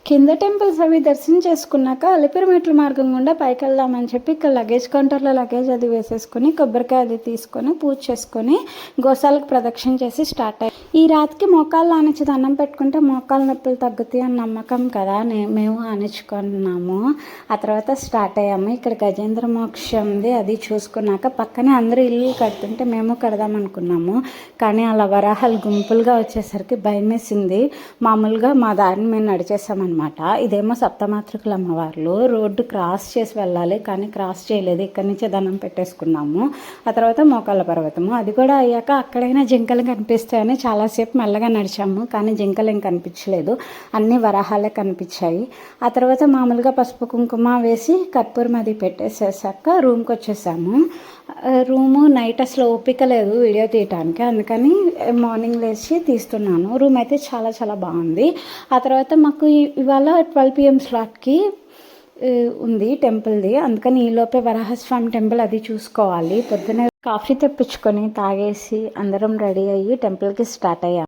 కింద టెంపుల్స్ అవి దర్శనం చేసుకున్నాక అలిపిరి మెట్ల మార్గం గుండా పైకి వెళ్దామని చెప్పి ఇక్కడ లగేజ్ కౌంటర్లో లగేజ్ అది వేసేసుకుని కొబ్బరికాయ అది తీసుకొని పూజ చేసుకొని గోశాలకు ప్రదక్షిణ చేసి స్టార్ట్ అయ్యి ఈ రాత్రికి మోకాళ్ళు ఆనించి దండం పెట్టుకుంటే మోకాళ్ళ నొప్పులు తగ్గుతాయి అని నమ్మకం కదా. మేము ఆనించుకున్నాము. ఆ తర్వాత స్టార్ట్ అయ్యాము. ఇక్కడ గజేంద్ర మోక్షం ఉంది, అది చూసుకున్నాక పక్కనే అందరూ ఇల్లు కడుతుంటే మేము కడదాం అనుకున్నాము. కానీ అలా వరాహాలు గుంపులుగా వచ్చేసరికి భయం వేసింది. మామూలుగా మా దారిని మేము నడిచేసామన్నమాట. ఇదేమో సప్తమాతృకుల అమ్మవార్లు, రోడ్డు క్రాస్ చేసి వెళ్ళాలి కానీ క్రాస్ చేయలేదు. ఇక్కడి నుంచే దండం పెట్టేసుకున్నాము. ఆ తర్వాత మోకాళ్ళ పర్వతము, అది కూడా అయ్యాక అక్కడైనా జింకలు కనిపిస్తాయని చాలాసేపు మెల్లగా నడిచాము. కానీ జింకలు ఏం కనిపించలేదు, అన్ని వరాహాలే కనిపించాయి. ఆ తర్వాత మామూలుగా పసుపు కుంకుమ వేసి కర్పూరం అది పెట్టేసేసాక రూమ్కి వచ్చేసాము. రూము నైట్ అసలు ఓపిక లేదు వీడియో తీయటానికి, అందుకని మార్నింగ్ లేచి తీస్తున్నాను. రూమ్ అయితే చాలా చాలా బాగుంది. ఆ తర్వాత మాకు ఇవాళ 12 PM స్లాట్కి ఉంది టెంపుల్ది, అందుకని ఈలోపే వరాహస్వామి టెంపుల్ అది చూసుకోవాలి. పొద్దున కాఫీ తెప్పించుకొని తాగేసి అందరం రెడీ అయ్యి టెంపుల్కి స్టార్ట్ అయ్యాము.